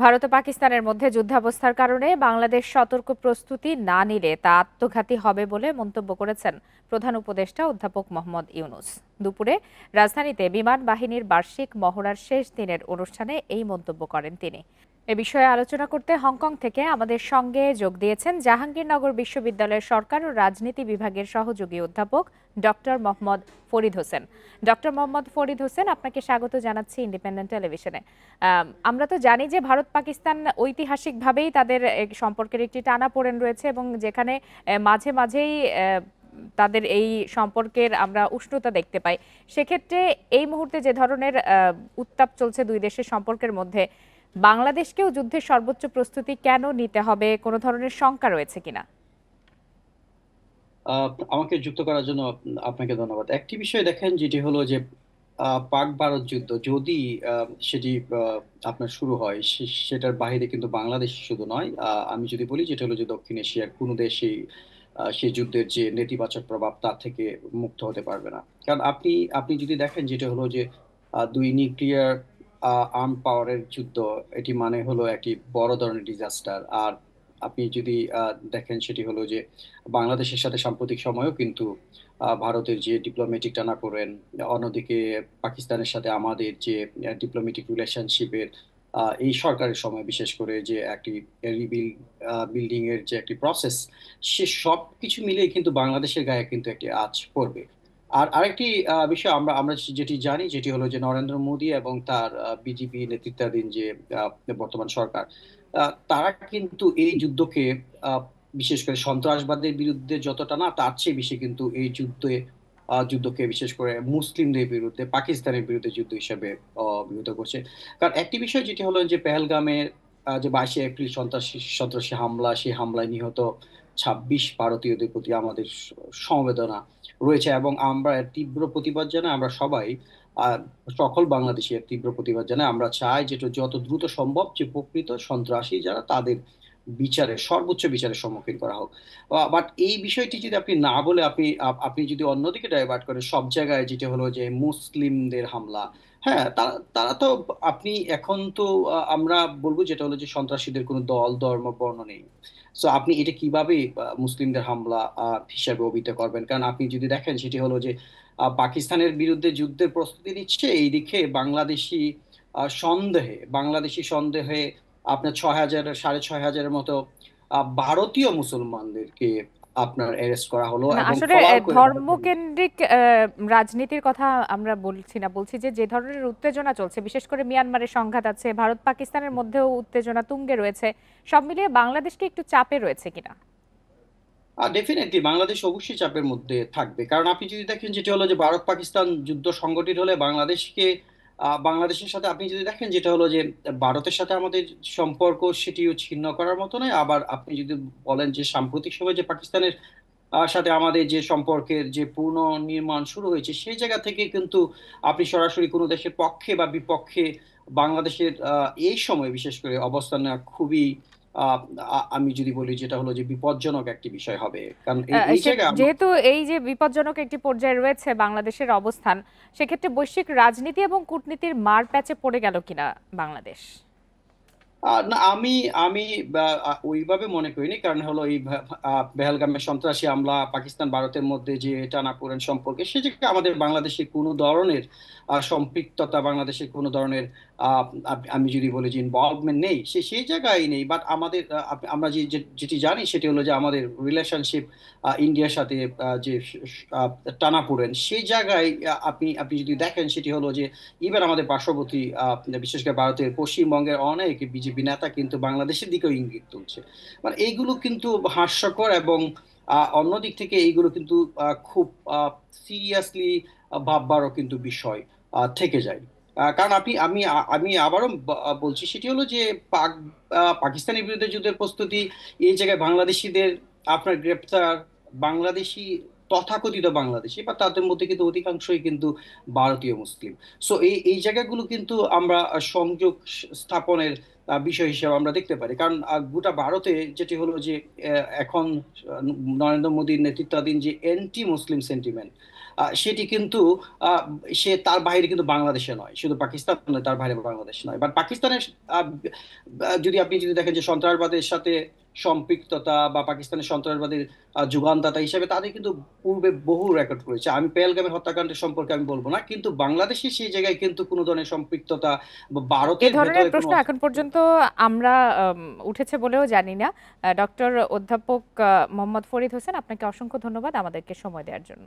ভারত ও পাকিস্তানের মধ্যে যুদ্ধাবস্থার কারণে বাংলাদেশ সতর্ক প্রস্তুতি না নিলে তা আত্মঘাতী হবে বলে মন্তব্য করেছেন প্রধান উপদেষ্টা অধ্যাপক মোহাম্মদ ইউনূস। দুপুরে রাজধানীতে বিমান বাহিনীর বার্ষিক মহড়ার শেষ দিনের অনুষ্ঠানে এই মন্তব্য করেন তিনি। এ বিষয়ে আলোচনা করতে হংকং থেকে আমাদের সঙ্গে যোগ দিয়েছেন জাহাঙ্গীরনগর বিশ্ববিদ্যালয়ের সরকার ও রাজনীতি বিভাগের সহযোগী অধ্যাপক ডক্টর মোহাম্মদ ফরিদ হোসেন। ডক্টর মোহাম্মদ ফরিদ হোসেন, আপনাকে স্বাগত জানাচ্ছি ইন্ডিপেন্ডেন্ট টেলিভিশনে। আমরা তো জানি যে ভারত পাকিস্তান ঐতিহাসিকভাবেই তাদের সম্পর্কের একটি টানাপোড়েন রয়েছে এবং যেখানে মাঝে মাঝেই তাদের এই সম্পর্কের আমরা উষ্ণতা দেখতে পাই। সেক্ষেত্রে এই মুহূর্তে যে ধরনের উত্তাপ চলছে দুই দেশের সম্পর্কের মধ্যে, বাংলাদেশকেও যুদ্ধের সর্বোচ্চ প্রস্তুতি কেন নিতে হবে, কোনো ধরনের শঙ্কা রয়েছে কিনা? আমাকে যুক্ত করার জন্য আপনাকে ধন্যবাদ। একটি বিষয় দেখেন, যেটি হলো যে পাক ভারত যুদ্ধ যদি সেটি আপনার শুরু হয়, সেটার বাইরে কিন্তু বাংলাদেশ শুধু নয়, আমি যদি বলি যেটা হলো যে দক্ষিণ এশিয়ার কোনো দেশই সেই যুদ্ধের যে নেতিবাচক প্রভাব তার থেকে মুক্ত হতে পারবে না। কারণ আপনি আপনি যদি দেখেন, যেটা হলো যে দুই নিউক্লিয়ার আর্ম পাওয়ারের যুদ্ধ, এটি মানে হলো একটি বড় ধরনের ডিজাস্টার। আর আপনি যদি দেখেন, সেটি হলো যে বাংলাদেশের সাথে সাম্প্রতিক সময়েও কিন্তু ভারতের যে ডিপ্লোম্যাটিক টানাপোড়েন, অন্যদিকে পাকিস্তানের সাথে আমাদের যে ডিপ্লোম্যাটিক রিলেশনশিপের এই সরকারের সময় বিশেষ করে যে একটি বিল্ডিং এর যে একটি প্রসেস, সে সব কিছু মিলিয়ে কিন্তু বাংলাদেশের গায়ে কিন্তু একটি আঁচ পড়বে। আর আরেকটি বিষয় আমরা আমরা যেটি জানি, যেটি হলো যে নরেন্দ্র মোদী এবং তার বিজেপি নেতৃত্বাধীন যে বর্তমান সরকার, তারা কিন্তু এই যুদ্ধকে বিশেষ করে সন্ত্রাসবাদের বিরুদ্ধে যতটা না, তার চেয়ে বেশি কিন্তু এই যুদ্ধকে বিশেষ করে মুসলিমদের বিরুদ্ধে, পাকিস্তানের বিরুদ্ধে যুদ্ধ হিসেবে অভিহিত করছে। কারণ একটি বিষয় যেটি হলো যে পেহেলগামের যে 22শে এপ্রিল সন্ত্রাসী সন্ত্রাসী হামলা, সেই হামলায় নিহত 26 ভারতীয়দের প্রতি আমাদের সমবেদনা রয়েছে এবং আমরা এর তীব্র প্রতিবাদ জানাই। আমরা সবাই আহ, সকল বাংলাদেশি এর তীব্র প্রতিবাদ জানাই। আমরা চাই যেটা যত দ্রুত সম্ভব যে প্রকৃত সন্ত্রাসী যারা, তাদের সর্বোচ্চ বিচারের সম্মুখীন করা হোক। বাট এই বিষয়টি যদি আপনি না বলে আপনি যদি অন্যদিকে ডাইভার্ট করেন, সব জায়গায় যেটা হলো যে মুসলিমদের হামলা, হ্যাঁ, তারা তারা তো, আপনি এখন তো আমরা বলবো যেটা হলো যে সন্ত্রাসীদের কোনো দল ধর্ম বর্ণ নেই। সো আপনি এটা কিভাবে মুসলিমদের হামলা হিসাবে অভিহিত করবেন? কারণ আপনি যদি দেখেন, সেটি হলো যে পাকিস্তানের বিরুদ্ধে যুদ্ধের প্রস্তুতি নিচ্ছে, এইদিকে বাংলাদেশি সন্দেহে আপনার 6,000 6,500-এর মতো ভারতীয় মুসলমানদেরকে আপনার অ্যারেস্ট করা হলো না, এবং আসলে ফলাও করে ধর্মকেন্দ্রিক রাজনীতির কথা আমরা বলছি না, বলছি যে যে ধরনের উত্তেজনা চলছে, বিশেষ করে মিয়ানমারের সংঘাত আছে, ভারত পাকিস্তানের মধ্যেও উত্তেজনা তুঙ্গে রয়েছে, সব মিলিয়ে বাংলাদেশকে একটু চাপে রয়েছে কিনা? ডেফিনেটলি বাংলাদেশ অবশ্যই চাপের মধ্যে থাকবে। কারণ আপনি যদি দেখেন, যেটা হলো যে ভারত পাকিস্তান যুদ্ধ সংগঠিত হলে বাংলাদেশের সাথে আপনি যদি দেখেন, যেটা হলো যে ভারতের সাথে আমাদের সম্পর্ক সেটিও ছিন্ন করার মতো নয়। আবার আপনি যদি বলেন যে সাম্প্রতিক সময় যে পাকিস্তানের সাথে আমাদের যে সম্পর্কের যে পুনর্নির্মাণ শুরু হয়েছে, সেই জায়গা থেকে কিন্তু আপনি সরাসরি কোনো দেশের পক্ষে বা বিপক্ষে বাংলাদেশের এই সময় বিশেষ করে অবস্থান নেওয়া খুবই আহ, আমি যদি বলি, যেটা হলো যে বিপজ্জনক একটি বিষয় হবে। কারণ এই এই জায়গায় যেহেতু এই যে বিপজ্জনক একটি পর্যায়ে রয়েছে বাংলাদেশের অবস্থান, সেক্ষেত্রে বৈশ্বিক রাজনীতি এবং কূটনীতির মারপ্যাচে পড়ে গেল কিনা বাংলাদেশ? না, আমি আমি ওইভাবে মনে করিনি। কারণ হলো এই পেহেলগামের সন্ত্রাসী হামলা, পাকিস্তান ভারতের মধ্যে যে টানাপোড়েন সম্পর্কে, সে জায়গায় আমাদের বাংলাদেশে কোনো ধরনের সম্পৃক্ততা, বাংলাদেশের কোনো ধরনের আমি যদি বলি যে ইনভলভমেন্ট নেই, সেই জায়গায় নেই। বাট আমাদের আমরা যেটি জানি, সেটি হলো যে আমাদের রিলেশনশিপ ইন্ডিয়ার সাথে যে টানাপোড়েন, সেই জায়গায় আপনি আপনি যদি দেখেন, সেটি হলো যে ইভেন আমাদের পার্শ্ববর্তী বিশেষ করে ভারতের পশ্চিমবঙ্গের অনেক বিজেপি নেতা কিন্তু বাংলাদেশের দিকেও ইঙ্গিত তুলছে। মানে এইগুলো কিন্তু হাস্যকর এবং অন্যদিক থেকে এইগুলো কিন্তু খুব সিরিয়াসলি ভাববারও কিন্তু বিষয় থেকে যায়। কারণ আমি আবারও বলছি, সেটি হলো যে পাক পাকিস্তানের বিরুদ্ধে যুদ্ধের প্রস্তুতি, এই জায়গায় বাংলাদেশিদের আপনার গ্রেপ্তার, বাংলাদেশি তথাকথিত বাংলাদেশি বা তাদের মধ্যে কিন্তু অধিকাংশই কিন্তু ভারতীয় মুসলিম। সো এই জায়গাগুলো কিন্তু আমরা সংযোগ স্থাপনের বিষয় হিসেবে আমরা দেখতে পারি। কারণ গোটা ভারতে যেটি হলো যে এখন নরেন্দ্র মোদীর নেতৃত্বাধীন যে অ্যান্টি মুসলিম সেন্টিমেন্ট, সেটি কিন্তু আহ, সে তার বাইরে কিন্তু বাংলাদেশে নয়, শুধু পাকিস্তান নয়, তার বাইরে বাংলাদেশ নয়। বাট পাকিস্তানের আহ, যদি দেখেন যে সন্ত্রাসবাদের সাথে সম্পৃক্ততা বা পাকিস্তানের সন্ত্রাসবাদের যোগানদাতা হিসেবে তাদের কিন্তু পূর্বে বহু রেকর্ড করেছে। আমি পেহেলগামের হত্যাকাণ্ডের সম্পর্কে আমি বলবো না, কিন্তু বাংলাদেশে সেই জায়গায় কিন্তু কোনো ধরনের সম্পৃক্ততা বা এ ভারতের ধরনের ভেতরে কোনো প্রশ্ন এখন পর্যন্ত আমরা উঠেছে বলেও জানি না। ডক্টর অধ্যাপক মোহাম্মদ ফরিদ হোসেন, আপনাকে অসংখ্য ধন্যবাদ আমাদেরকে সময় দেওয়ার জন্য।